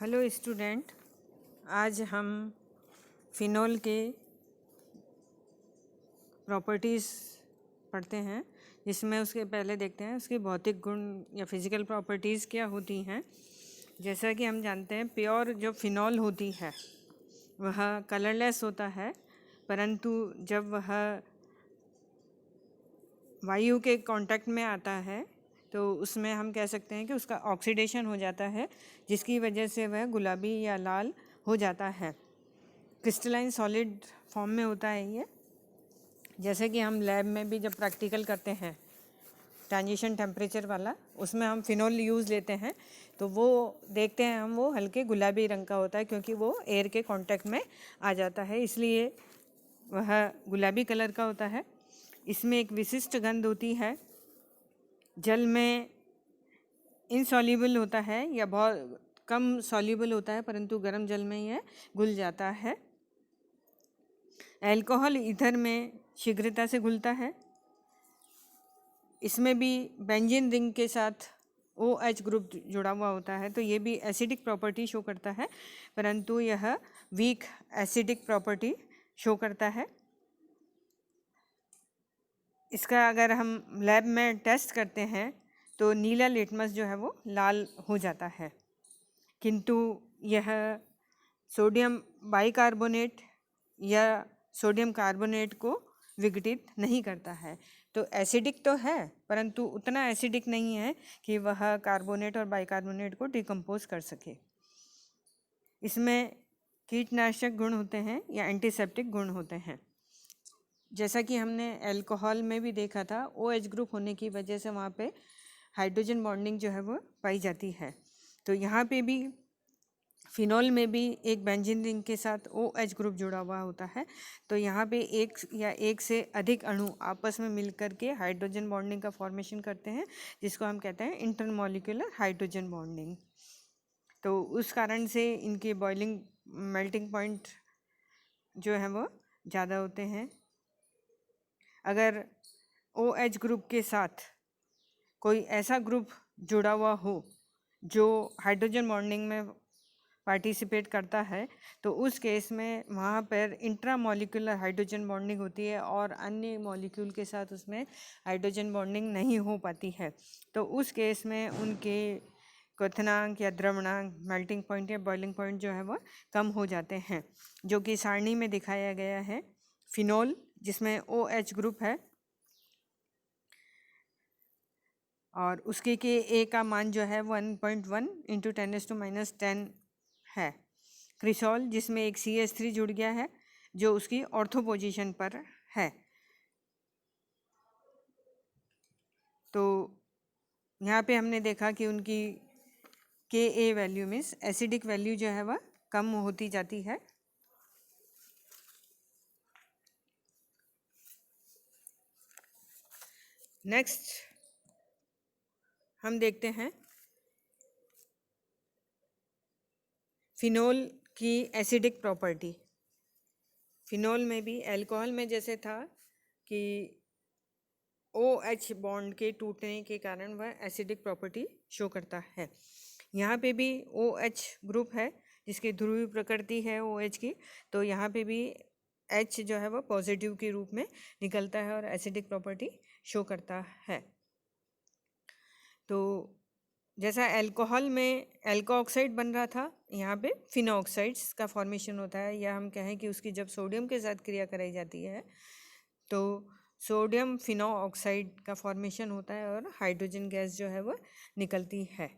Hello student, आज हम phenol के प्रॉपर्टीज़ पढ़ते हैं, जिसमें उसके पहले देखते हैं उसकी भौतिक गुण या फिज़िकल प्रॉपर्टीज़ क्या होती हैं। जैसा कि हम जानते हैं, प्योर जो फिनोल होती है वह कलरलेस होता है, परंतु जब वह वायु के कांटेक्ट में आता है तो उसमें हम कह सकते हैं कि उसका ऑक्सीडेशन हो जाता है, जिसकी वजह से वह गुलाबी या लाल हो जाता है। क्रिस्टलाइन सॉलिड फॉर्म में होता है ये। जैसे कि हम लैब में भी जब प्रैक्टिकल करते हैं ट्रांजिशन टेम्परेचर वाला, उसमें हम फिनोल यूज़ लेते हैं तो वो देखते हैं हम, वो हल्के गुलाबी रंग का होता है क्योंकि वो एयर के कांटेक्ट में आ जाता है, इसलिए वह गुलाबी कलर का होता है। इसमें एक विशिष्ट गंध होती है, जल में इनसॉल्युबल होता है या बहुत कम सॉल्युबल होता है, परंतु गर्म जल में यह घुल जाता है। अल्कोहल ईथर में शीघ्रता से घुलता है। इसमें भी बेंजीन रिंग के साथ OH ग्रुप जुड़ा हुआ होता है, तो ये भी एसिडिक प्रॉपर्टी शो करता है, परंतु यह वीक एसिडिक प्रॉपर्टी शो करता है। इसका अगर हम लैब में टेस्ट करते हैं तो नीला लिटमस जो है वो लाल हो जाता है, किंतु यह सोडियम बाइकार्बोनेट या सोडियम कार्बोनेट को विघटित नहीं करता है। तो एसिडिक तो है, परंतु उतना एसिडिक नहीं है कि वह कार्बोनेट और बाइकार्बोनेट को डिकम्पोज कर सके। इसमें कीटनाशक गुण होते हैं या एंटीसेप्टिक गुण होते हैं। जैसा कि हमने अल्कोहल में भी देखा था, OH ग्रुप होने की वजह से वहाँ पे हाइड्रोजन बॉन्डिंग जो है वो पाई जाती है। तो यहाँ पे भी फिनोल में भी एक बेंजीन रिंग के साथ OH ग्रुप जुड़ा हुआ होता है, तो यहाँ पे एक या एक से अधिक अणु आपस में मिलकर के हाइड्रोजन बॉन्डिंग का फॉर्मेशन करते हैं, जिसको हम कहते हैं इंटरमॉलिक्यूलर हाइड्रोजन बॉन्डिंग। तो उस कारण से इनके बॉइलिंग मेल्टिंग पॉइंट जो है वो ज़्यादा होते हैं। अगर OH ग्रुप के साथ कोई ऐसा ग्रुप जुड़ा हुआ हो जो हाइड्रोजन बॉन्डिंग में पार्टिसिपेट करता है, तो उस केस में वहाँ पर इंट्रामॉलिक्यूलर हाइड्रोजन बॉन्डिंग होती है और अन्य मॉलिक्यूल के साथ उसमें हाइड्रोजन बॉन्डिंग नहीं हो पाती है। तो उस केस में उनके क्वथनांक या द्रवणांक, मेल्टिंग पॉइंट या बॉइलिंग पॉइंट जो है वो कम हो जाते हैं, जो कि सारणी में दिखाया गया है। फिनोल जिसमें OH ग्रुप है और उसके A का मान जो है 1.1 × 10⁻10 है। क्रिसॉल जिसमें एक CH3 जुड़ गया है जो उसकी ऑर्थो पोजीशन पर है। तो यहाँ पे हमने देखा कि उनकी Ka value means acidic value जो है वह कम होती जाती है। नेक्स्ट हम देखते हैं फिनोल की एसिडिक प्रॉपर्टी। फिनोल में भी अल्कोहल में जैसे था कि OH बॉन्ड के टूटने के कारण वह एसिडिक प्रॉपर्टी शो करता है। यहाँ पे भी OH ग्रुप है जिसकी ध्रुवीय प्रकृति है OH की, तो यहाँ पे भी H जो है वह पॉजिटिव के रूप में निकलता है और एसिडिक प्रॉपर्टी शो करता है। तो जैसा अल्कोहल में एल्को ऑक्साइड बन रहा था, यहाँ पे फिनो ऑक्साइड्स का फॉर्मेशन होता है, या हम कहें कि उसकी जब सोडियम के साथ क्रिया कराई जाती है तो सोडियम फिनो ऑक्साइड का फॉर्मेशन होता है और हाइड्रोजन गैस जो है वह निकलती है।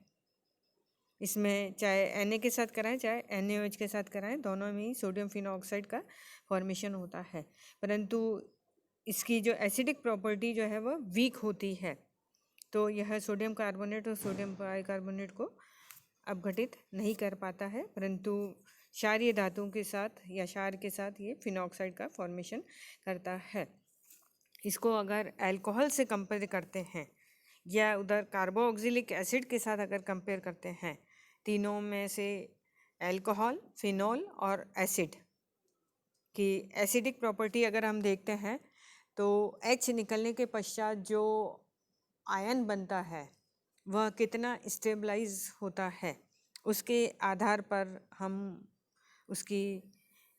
इसमें चाहे Na के साथ कराएं चाहे NaOH के साथ कराएं, दोनों में ही सोडियम फिनो ऑक्साइड का फॉर्मेशन होता है, परंतु इसकी जो एसिडिक प्रॉपर्टी जो है वह वीक होती है, तो यह सोडियम कार्बोनेट और सोडियम बाइकार्बोनेट को अपघटित नहीं कर पाता है, परंतु क्षारीय धातुओं के साथ या क्षार के साथ ये फिनॉक्साइड का फॉर्मेशन करता है। इसको अगर अल्कोहल से कंपेयर करते हैं या उधर कार्बोक्सिलिक एसिड के साथ अगर कंपेयर करते हैं, तीनों में से अल्कोहल, फिनोल और एसिड की एसिडिक प्रॉपर्टी अगर हम देखते हैं तो H निकलने के पश्चात जो आयन बनता है वह कितना स्टेबलाइज होता है उसके आधार पर हम उसकी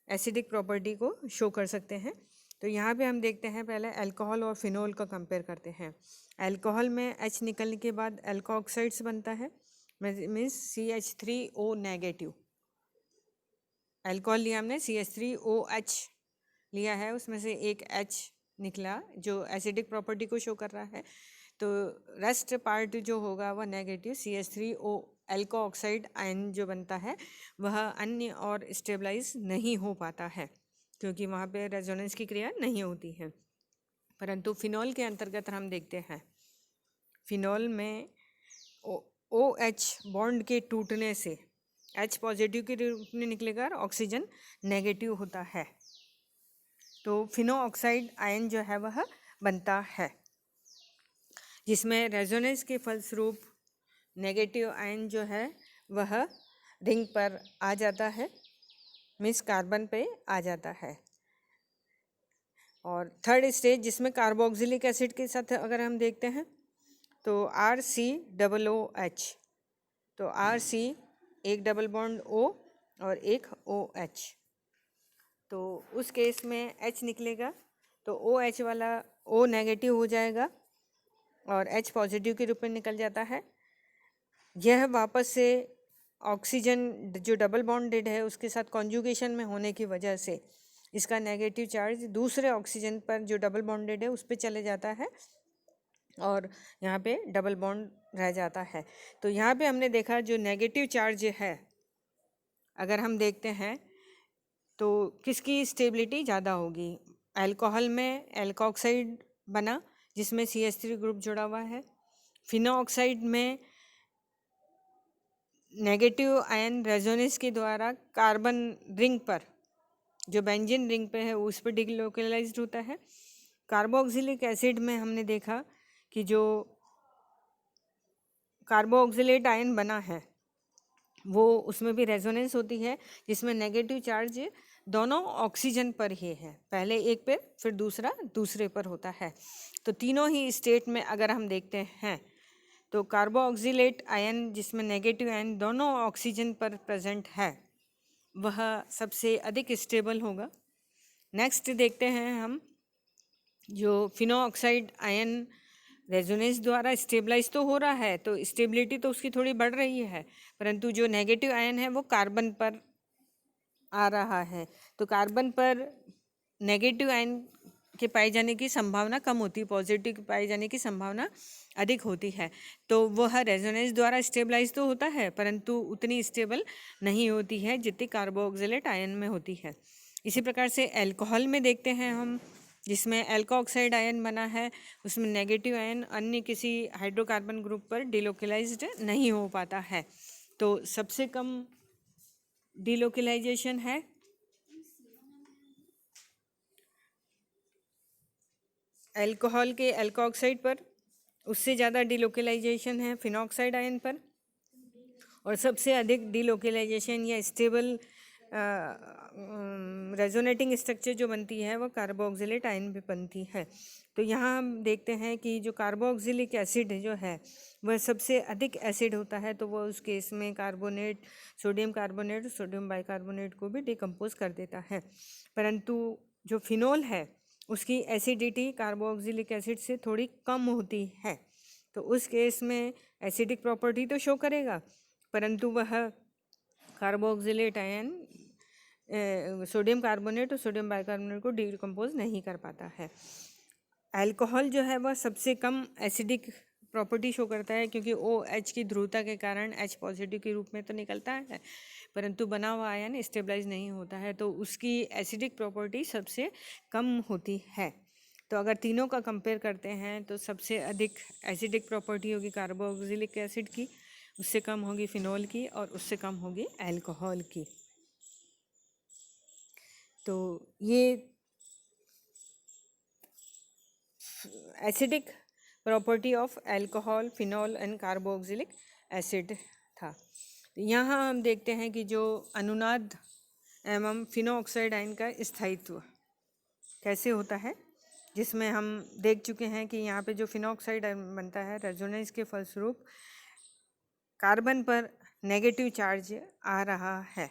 एसिडिक प्रॉपर्टी को शो कर सकते हैं। तो यहाँ पे हम देखते हैं, पहले अल्कोहल और फिनोल का कंपेयर करते हैं। अल्कोहल में H निकलने के बाद अल्को ऑक्साइड्स बनता है, मीन्स CH3O नेगेटिव। अल्कोहल लिया हमने, CH3OH लिया है, उसमें से एक H निकला जो एसिडिक प्रॉपर्टी को शो कर रहा है। तो रेस्ट पार्ट जो होगा वह नेगेटिव CH3O अल्को ऑक्साइड आयन जो बनता है वह अन्य और स्टेबलाइज नहीं हो पाता है, क्योंकि वहाँ पे रेजोनेंस की क्रिया नहीं होती है। परंतु फिनॉल के अंतर्गत हम देखते हैं, फिनॉल में OH बॉन्ड के टूटने से H पॉजिटिव के रूप में निकलेगा और ऑक्सीजन नेगेटिव होता है। तो फिनो ऑक्साइड आयन जो है वह बनता है, जिसमें रेजोनेंस के फलस्वरूप नेगेटिव आयन जो है वह रिंग पर आ जाता है, मीन्स कार्बन पे आ जाता है। और थर्ड स्टेज जिसमें कार्बोक्सिलिक एसिड के साथ अगर हम देखते हैं तो RCOOH, तो RC एक डबल बॉन्ड O और एक OH, तो उस केस में H निकलेगा तो OH वाला O नेगेटिव हो जाएगा और H पॉजिटिव के रूप में निकल जाता है। यह वापस से ऑक्सीजन जो डबल बॉन्डेड है उसके साथ कॉन्जुगेशन में होने की वजह से इसका नेगेटिव चार्ज दूसरे ऑक्सीजन पर जो डबल बॉन्डेड है उस पर चले जाता है और यहाँ पे डबल बॉन्ड रह जाता है। तो यहाँ पे हमने देखा जो नेगेटिव चार्ज है, अगर हम देखते हैं तो किसकी स्टेबिलिटी ज़्यादा होगी। अल्कोहल में अल्को ऑक्साइड बना जिसमें CH3 ग्रुप जुड़ा हुआ है। फिनो ऑक्साइड में नेगेटिव आयन रेजोनेंस के द्वारा कार्बन रिंग पर, जो बेंजीन रिंग पे है उस पर डिलोकलाइज्ड होता है। कार्बोक्सिलिक एसिड में हमने देखा कि जो कार्बोक्सिलेट आयन बना है वो उसमें भी रेजोनेंस होती है, जिसमें नेगेटिव चार्ज दोनों ऑक्सीजन पर ही है, पहले एक पर फिर दूसरा दूसरे पर होता है। तो तीनों ही स्टेट में अगर हम देखते हैं तो कार्बोक्सिलेट आयन जिसमें नेगेटिव आयन दोनों ऑक्सीजन पर प्रेजेंट है वह सबसे अधिक स्टेबल होगा। नेक्स्ट देखते हैं हम, जो फिनो ऑक्साइड आयन रेजोनेंस द्वारा स्टेबलाइज तो हो रहा है, तो स्टेबिलिटी तो उसकी थोड़ी बढ़ रही है, परंतु जो नेगेटिव आयन है वो कार्बन पर आ रहा है। तो कार्बन पर नेगेटिव आयन के पाए जाने की संभावना कम होती है, पॉजिटिव के पाए जाने की संभावना अधिक होती है। तो वह रेजोनेंस द्वारा स्टेबलाइज तो होता है परंतु उतनी स्टेबल नहीं होती है जितनी कार्बोक्सिलेट आयन में होती है। इसी प्रकार से अल्कोहल में देखते हैं हम, जिसमें अल्को ऑक्साइड आयन बना है उसमें नेगेटिव आयन अन्य किसी हाइड्रोकार्बन ग्रुप पर डिलोकलाइज्ड नहीं हो पाता है। तो सबसे कम डिलोकलाइजेशन है अल्कोहल के अल्को ऑक्साइड पर, उससे ज़्यादा डिलोकलाइजेशन है फिनॉक्साइड आयन पर, और सबसे अधिक डिलोकलाइजेशन या स्टेबल रेजोनेटिंग स्ट्रक्चर जो बनती है वो कार्बोक्सिलेट आयन पे बनती है। तो यहाँ हम देखते हैं कि जो कार्बोक्सिलिक एसिड जो है वह सबसे अधिक एसिड होता है, तो वह उस केस में carbonate, sodium carbonate, sodium bicarbonate को भी डिकम्पोज कर देता है। परंतु जो फिनोल है उसकी एसिडिटी कार्बोक्सिलिक एसिड से थोड़ी कम होती है, तो उस केस में एसिडिक प्रॉपर्टी तो शो करेगा परंतु वह कार्बोक्सिलेट आयन सोडियम कार्बोनेट और सोडियम बाइकार्बोनेट को डिकम्पोज नहीं कर पाता है। अल्कोहल जो है वह सबसे कम एसिडिक प्रॉपर्टी शो करता है, क्योंकि OH की ध्रुवता के कारण H पॉजिटिव के रूप में तो निकलता है परंतु बना हुआ आयन स्टेबलाइज नहीं होता है, तो उसकी एसिडिक प्रॉपर्टी सबसे कम होती है। तो अगर तीनों का कंपेयर करते हैं तो सबसे अधिक एसिडिक प्रॉपर्टी होगी कार्बोक्सिलिक एसिड की, उससे कम होगी फिनोल की और उससे कम होगी अल्कोहल की। तो ये acidic property of alcohol, phenol and carboxylic acid था। यहाँ हम देखते हैं कि जो अनुनाद एवं फिनो ऑक्साइड आयन का स्थायित्व कैसे होता है, जिसमें हम देख चुके हैं कि यहाँ पे जो फिनो ऑक्साइड आयन बनता है रेजोनेंस के फलस्वरूप कार्बन पर नेगेटिव चार्ज आ रहा है।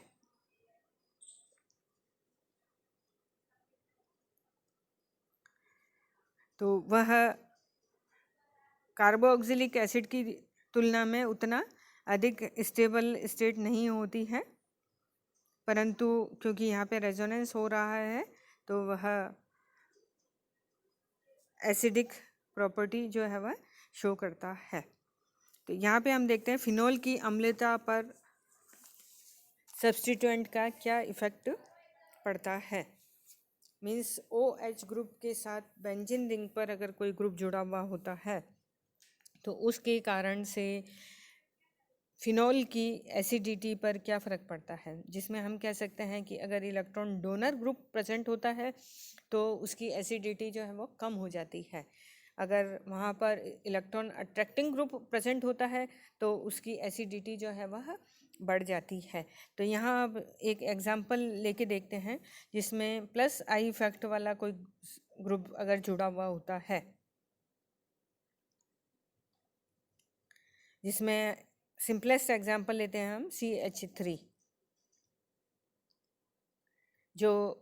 तो वह कार्बोक्सिलिक एसिड की तुलना में उतना अधिक स्टेबल स्टेट नहीं होती है, परंतु क्योंकि यहाँ पे रेजोनेंस हो रहा है तो वह एसिडिक प्रॉपर्टी जो है वह शो करता है। तो यहाँ पे हम देखते हैं फिनोल की अम्लता पर सब्स्टिट्यूएंट का क्या इफ़ेक्ट पड़ता है। मीन्स OH ग्रुप के साथ बेंजीन रिंग पर अगर कोई ग्रुप जुड़ा हुआ होता है तो उसके कारण से फिनोल की एसिडिटी पर क्या फ़र्क पड़ता है, जिसमें हम कह सकते हैं कि अगर इलेक्ट्रॉन डोनर ग्रुप प्रेजेंट होता है तो उसकी एसिडिटी जो है वो कम हो जाती है। अगर वहाँ पर इलेक्ट्रॉन अट्रैक्टिंग ग्रुप प्रेजेंट होता है तो उसकी एसिडिटी जो है वह बढ़ जाती है। तो यहाँ अब एक एग्जांपल लेके देखते हैं जिसमें प्लस आई इफेक्ट वाला कोई ग्रुप अगर जुड़ा हुआ होता है, जिसमें सिंपलेस्ट एग्जांपल लेते हैं हम CH3, जो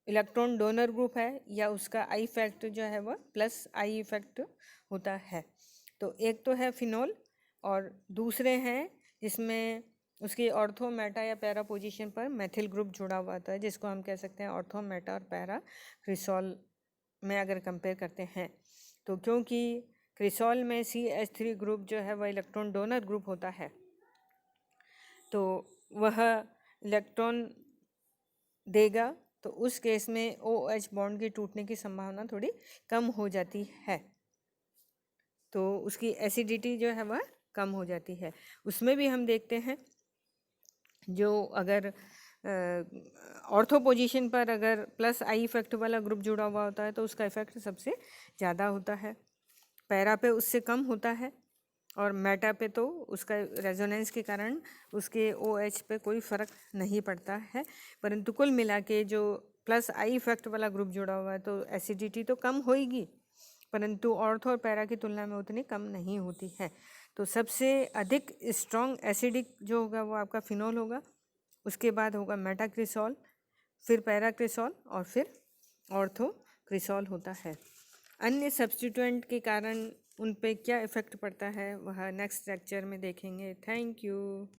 इलेक्ट्रॉन डोनर ग्रुप है या उसका आई इफेक्ट जो है वह प्लस आई इफेक्ट होता है। तो एक तो है फिनोल और दूसरे हैं जिसमें उसकी ऑर्थो मेटा या पैरा पोजीशन पर मेथिल ग्रुप जुड़ा हुआ होता है, जिसको हम कह सकते हैं ऑर्थो मेटा और पैरा क्रिसॉल में अगर कंपेयर करते हैं। तो क्योंकि क्रिसॉल में CH3 ग्रुप जो है वह इलेक्ट्रॉन डोनर ग्रुप होता है तो वह इलेक्ट्रॉन देगा, तो उस केस में OH बॉन्ड के टूटने की संभावना थोड़ी कम हो जाती है, तो उसकी एसिडिटी जो है वह कम हो जाती है। उसमें भी हम देखते हैं जो अगर ऑर्थो पोजीशन पर अगर प्लस आई इफेक्ट वाला ग्रुप जुड़ा हुआ होता है तो उसका इफेक्ट सबसे ज़्यादा होता है, पैरा पे उससे कम होता है और मेटा पे तो उसका रेजोनेंस के कारण उसके OH पे कोई फ़र्क नहीं पड़ता है। परंतु कुल मिला के जो प्लस आई इफेक्ट वाला ग्रुप जुड़ा हुआ है तो एसिडिटी तो कम होएगी, परंतु ऑर्थो और पैरा की तुलना में उतनी कम नहीं होती है। तो सबसे अधिक स्ट्रॉन्ग एसिडिक जो होगा वो आपका फिनोल होगा, उसके बाद होगा मेटाक्रिसॉल, फिर पैराक्रिसॉल और फिर ऑर्थो क्रिसॉल होता है। अन्य सब्स्टिट्यूएंट के कारण उन पे क्या इफ़ेक्ट पड़ता है वह नेक्स्ट लेक्चर में देखेंगे। Thank you.